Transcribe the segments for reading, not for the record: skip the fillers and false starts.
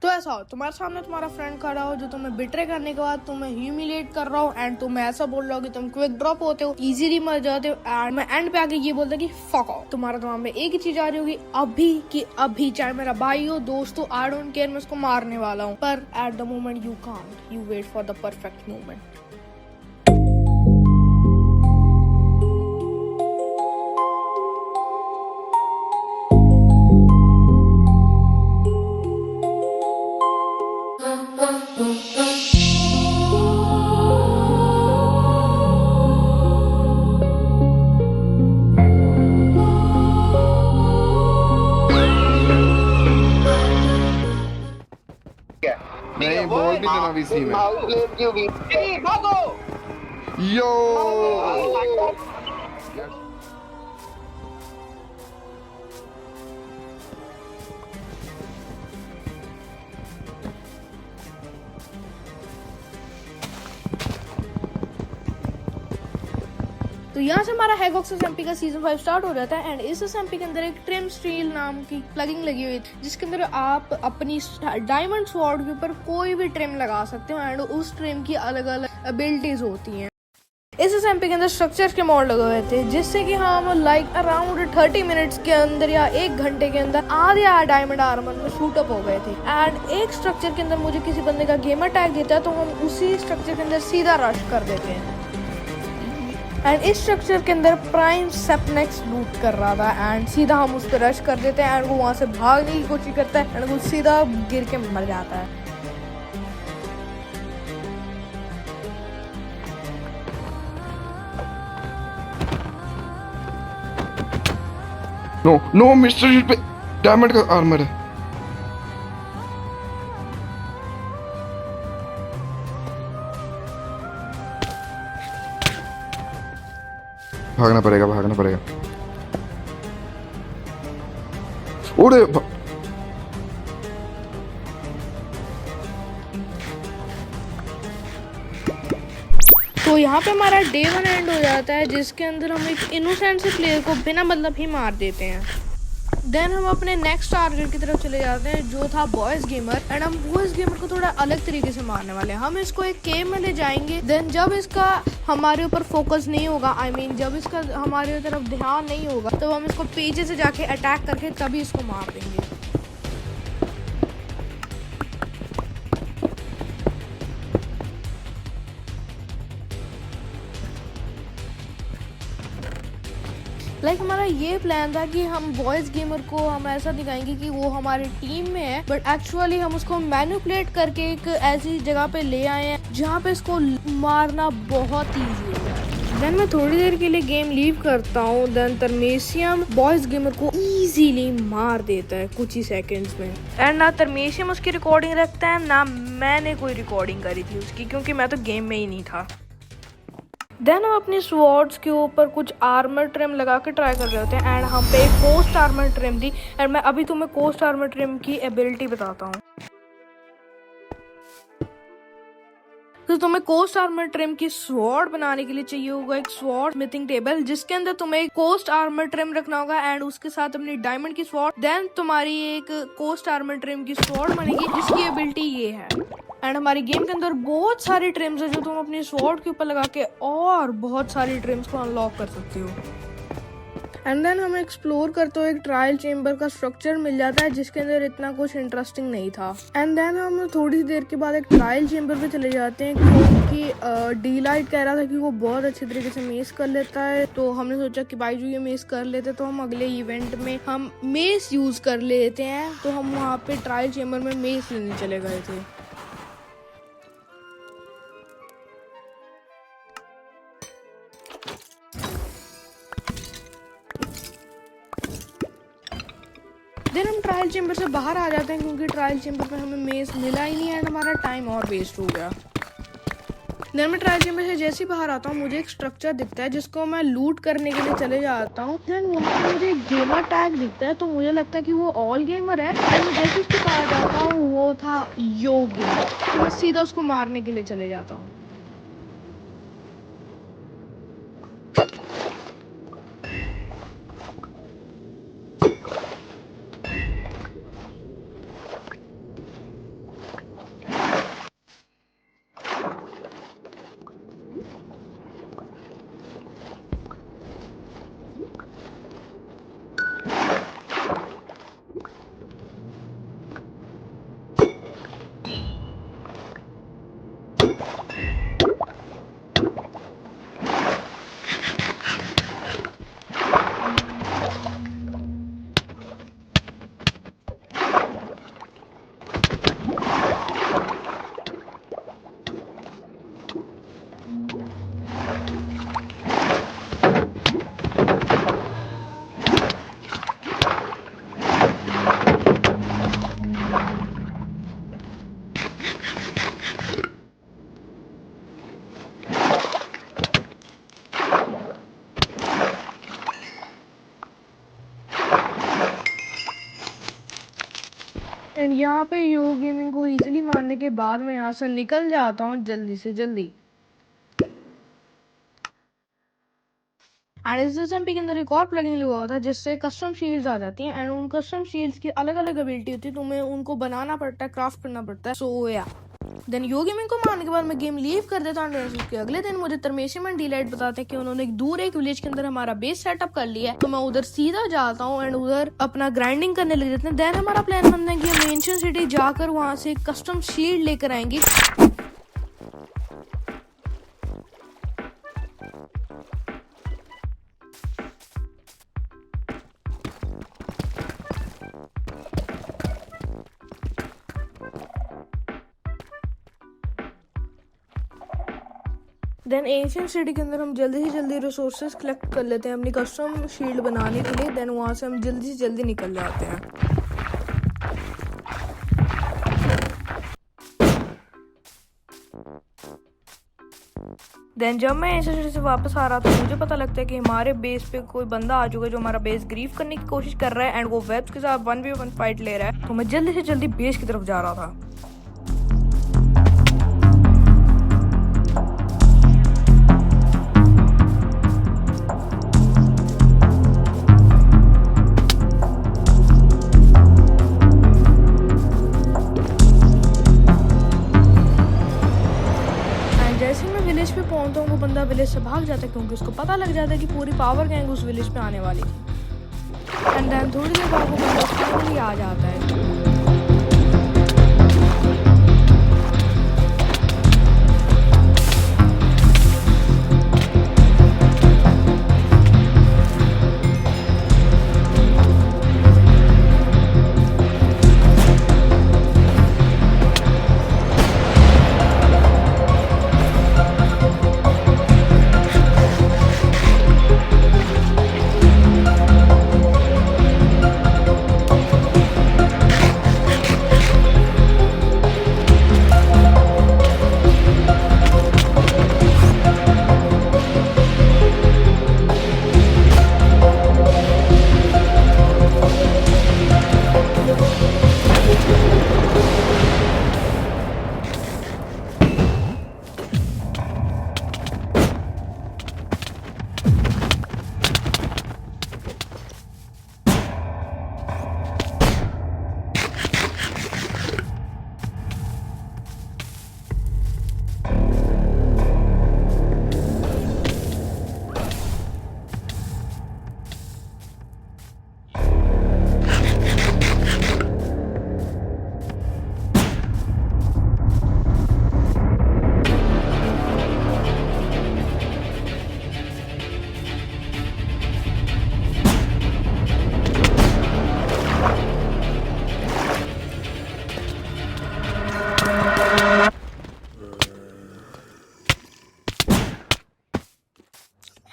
तो ऐसा हो तुम्हारे सामने तुम्हारा फ्रेंड खड़ा हो जो तुम्हें बिट्रे करने के बाद तुम्हें ह्यूमिलेट कर रहा हो एंड तुम ऐसा बोल रहे हो कि तुम क्विक ड्रॉप होते हो, इजीली मर जाते हो एंड मैं एंड पे आके ये बोलता कि फक ऑफ। तुम्हारा दिमाग में एक ही चीज आ रही होगी अभी कि अभी, चाहे मेरा भाई हो दोस्त हो, आई डोंट केयर, मैं उसको मारने वाला हूँ। पर at the moment you can't, you wait for the perfect moment. नहीं बॉल भी देना वीसी में। भागो यो तो यहाँ से हमारा हैगॉक्स एसएमपी का सीजन 5 स्टार्ट हो जाता है एंड इस एसएमपी के अंदर एक ट्रिम स्टील नाम की प्लगिंग लगी हुई है जिसके अंदर आप अपनी डायमंड स्वॉर्ड के ऊपर कोई भी ट्रिम लगा सकते हो एंड उस ट्रिम की अलग अलग एबिलिटीज होती हैं। इस एसएमपी के अंदर स्ट्रक्चर के मॉड लगे हुए थे जिससे कि हम लाइक अराउंड 30 मिनट्स के अंदर या 1 घंटे के अंदर आधे डायमंड आर्मर में शूट अप हो गए थे। एंड एक स्ट्रक्चर के अंदर मुझे किसी बंदे का गेमर टैग देता है तो हम उसी स्ट्रक्चर के अंदर सीधा रश कर देते हैं। एंड इस स्ट्रक्चर के अंदर प्राइम सेपनेक्स लूट कर रहा था एंड सीधा हम उस पर रश कर देते हैं एंड वो वहां से भागने की कोशिश करता है एंड वो सीधा गिर के मर जाता है। नो नो मिस्टर शीट पे डायमंड का आर्मर है। भागना पड़ेगा भागना पड़ेगा। ओरे तो यहाँ पे हमारा डे 1 एंड हो जाता है जिसके अंदर हम एक इनोसेंट से प्लेयर को बिना मतलब ही मार देते हैं। देन हम अपने नेक्स्ट टारगेट की तरफ चले जाते हैं जो था बॉयज गेमर एंड हम बॉयज गेमर को थोड़ा अलग तरीके से मारने वाले हैं। हम इसको एक केव में ले जाएंगे। देन जब इसका हमारे ऊपर फोकस नहीं होगा, I mean, जब इसका हमारे तरफ ध्यान नहीं होगा तो हम इसको पीछे से जाके अटैक करके तभी इसको मार देंगे। हमारा ये प्लान था कि हम बॉयज गेमर को हम ऐसा दिखाएंगे कि वो हमारे टीम में है बट एक्चुअली हम उसको मैनिपुलेट करके एक ऐसी जगह पे ले आए हैं जहाँ पे इसको मारना बहुत ईजी है। देन मैं थोड़ी देर के लिए गेम लीव करता हूँ। देन तरमेशियम बॉयज गेमर को इजीली मार देता है कुछ ही सेकंड्स में एंड ना तरमेशियम उसकी रिकॉर्डिंग रखता है ना मैंने कोई रिकॉर्डिंग करी थी उसकी क्योंकि मैं तो गेम में ही नहीं था। देन हम अपनी स्वॉर्ड्स के ऊपर कुछ आर्मर ट्रिम लगा के ट्राई कर रहे होते हैं एंड हम पे एक कोस्ट आर्मर ट्रिम थी एंड मैं अभी तुम्हें कोस्ट आर्मर ट्रिम की एबिलिटी बताता हूँ। तो तुम्हें कोस्ट आर्मर ट्रिम की स्वॉर्ड बनाने के लिए चाहिए होगा एक स्वॉर्ड स्मिथिंग टेबल जिसके अंदर तुम्हें कोस्ट आर्मर ट्रिम रखना होगा एंड उसके साथ अपनी डायमंड की स्वॉर्ड। देन तुम्हारी एक कोस्ट आर्मर ट्रिम की स्वॉर्ड बनेगी जिसकी एबिलिटी ये है। एंड हमारी गेम के अंदर बहुत सारी ट्रिम्स है जो तुम अपनी स्वॉर्ड के ऊपर लगा के और बहुत सारी ट्रिम्स को अनलॉक कर सकते हो। एंड देन हम एक्सप्लोर करते हुए एक ट्रायल चेम्बर का स्ट्रक्चर मिल जाता है जिसके अंदर इतना कुछ इंटरेस्टिंग नहीं था। एंड देन हम थोड़ी देर के बाद एक ट्रायल चेम्बर पे चले जाते हैं क्योंकि डीलाइट कह रहा था कि वो बहुत अच्छे तरीके से मेस कर लेता है तो हमने सोचा कि भाई जो ये मेस कर लेते तो हम अगले इवेंट में हम मेस यूज कर लेते हैं। तो हम वहाँ पे ट्रायल चेम्बर में मेस लेने चले गए थे। देन हम ट्रायल चेम्बर से बाहर आ जाते हैं क्योंकि ट्रायल चेम्बर में हमें मेस मिला ही नहीं है एंड हमारा टाइम और वेस्ट हो गया। देन मैं ट्रायल चेम्बर से जैसे ही बाहर आता हूँ मुझे एक स्ट्रक्चर दिखता है जिसको मैं लूट करने के लिए चले जाता हूँ। देन वहाँ पे मुझे एक गेमर टैग दिखता है तो मुझे लगता है कि वो ऑल गेमर है एंड जैसे उसके पास जाता हूँ वो था यो गेमर तो मैं सीधा उसको मारने के लिए चले जाता हूँ। यहाँ पे यो गेमिंग को इजीली मारने के बाद मैं यहाँ से निकल जाता हूँ जल्दी से जल्दी। एंड इस एसएमपी के अंदर एक और प्लगइन लगा हुआ था जिससे कस्टम शील्ड्स आ जाती हैं एंड उन कस्टम शील्ड्स की अलग अलग एबिलिटी होती है, तुम्हें उनको बनाना पड़ता है, क्राफ्ट करना पड़ता है। सो या देन यो गेमिंग को मारने के बाद मैं गेम लीव कर देता हूँ। उसके अगले दिन मुझे तरमेशिम एंड डीलाइट बताते हैं कि उन्होंने एक विलेज के अंदर हमारा बेस सेटअप कर लिया है। तो मैं उधर सीधा जाता हूँ एंड उधर अपना ग्राइंडिंग करने लग जाते हैं। देन हमारा प्लान बनता है कि हम एंशिएंट सिटी जाकर वहां से कस्टम शील्ड लेकर आएंगे। देन एंशिएंट सिटी के अंदर हम जल्दी से जल्दी रिसोर्सेज कलेक्ट कर लेते हैं अपनी कस्टम शील्ड बनाने के लिए। देन वहाँ से हम जल्दी से जल्दी निकल जाते हैं। देन जब मैं एंशिएंट सिटी से वापस आ रहा था मुझे पता लगता है कि हमारे बेस पे कोई बंदा आ चुका है जो हमारा बेस ग्रीव करने की कोशिश कर रहा है एंड वो वेब्स के साथ 1v1 फाइट ले रहा है। तो मैं जल्दी से जल्दी बेस की तरफ जा रहा था। विलेज पे पहुंचता हूँ वो बंदा विलेज से भाग जाता है क्योंकि उसको पता लग जाता है कि पूरी पावर गैंग उस विलेज पे आने वाली थी। एंड देन थोड़ी देर बाद वो बंदा फाइनली आ जाता है।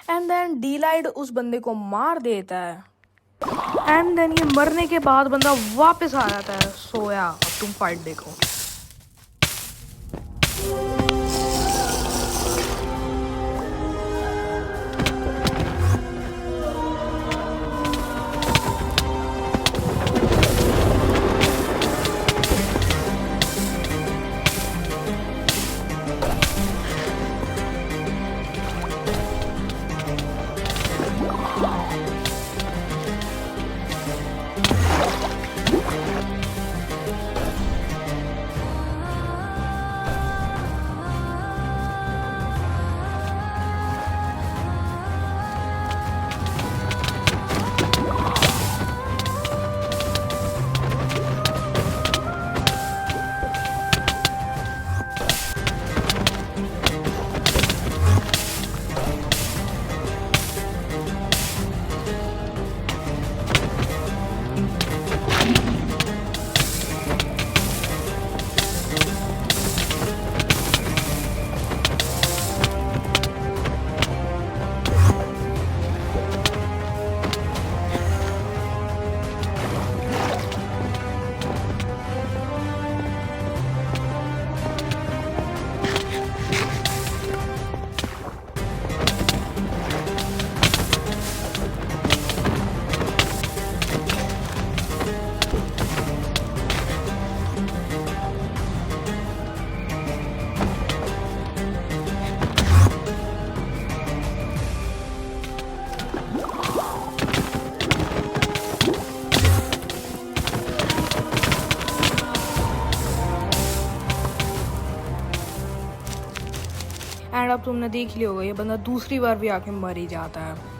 एंड देन डीलाइट उस बंदे को मार देता है एंड देन ये मरने के बाद बंदा वापस आ जाता है। सोया अब तुम फाइट देखो। अब तुमने देख लिया होगा, ये बंदा दूसरी बार भी आके मर ही जाता है।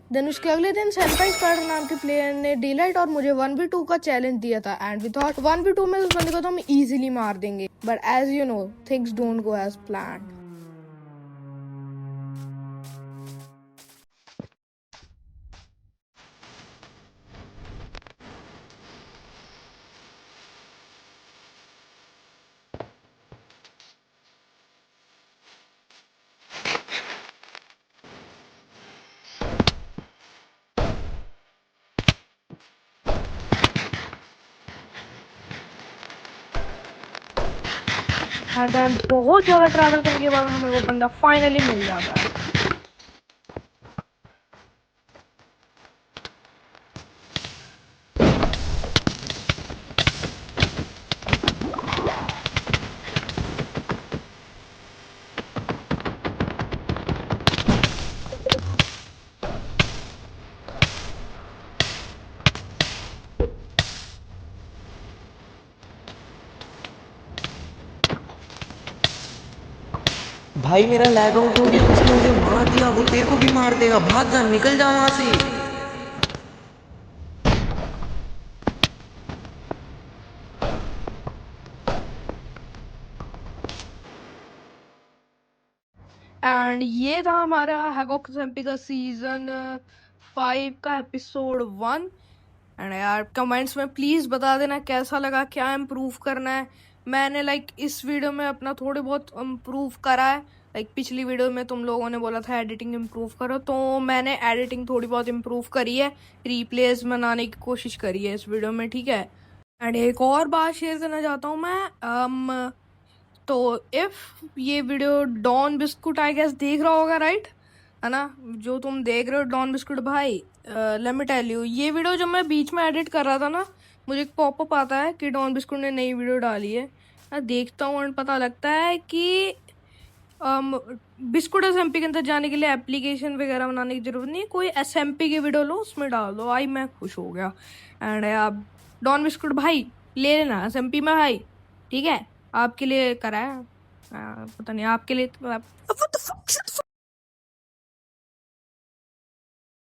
देन उसके अगले दिन सेंपाई स्पाइडर नाम के प्लेयर ने डेलाइट और मुझे 1v2 का चैलेंज दिया था एंड वी थॉट 1v2 में उस बंदे को तो हम इजीली मार देंगे, but as you know things don't go as planned. And then बहुत ज़्यादा ट्रैवल करने के बाद हमें वो बंदा फाइनली मिल जाता है। भाई मेरा लैग आउट हो गया, उसने मुझे मार दिया, वो तेरे को भी मार देगा, भाग जा, निकल जा वहां से। एंड ये था हमारा हैगॉक्स एमपी का सीजन 5 का एपिसोड 1। एंड यार कमेंट्स में प्लीज़ बता देना कैसा लगा, क्या इम्प्रूव करना है। मैंने इस वीडियो में अपना थोड़े बहुत इम्प्रूव करा है। पिछली वीडियो में तुम लोगों ने बोला था एडिटिंग इम्प्रूव करो, तो मैंने एडिटिंग थोड़ी बहुत इम्प्रूव करी है, रिप्लेस बनाने की कोशिश करी है इस वीडियो में, ठीक है। एंड एक और बात शेयर करना चाहता हूँ मैं, तो इफ़ ये video Don biscuit I guess देख रहा होगा, राइट है ना, जो तुम देख रहे हो डॉन बिस्कुट भाई, लेट मी टेल यू, ये वीडियो जब मैं बीच में एडिट कर रहा था ना, मुझे एक पॉपअप आता है कि डॉन बिस्कुट ने नई वीडियो डाली है। मैं देखता हूँ एंड पता लगता है कि बिस्कुट SMP के अंदर जाने के लिए एप्लीकेशन वगैरह बनाने की जरूरत नहीं है, कोई SMP की वीडियो लो उसमें डाल दो। आई मैं खुश हो गया। एंड आप डॉन बिस्कुट भाई ले लेना SMP में भाई, ठीक है, आपके लिए करा है। पता नहीं आपके लिए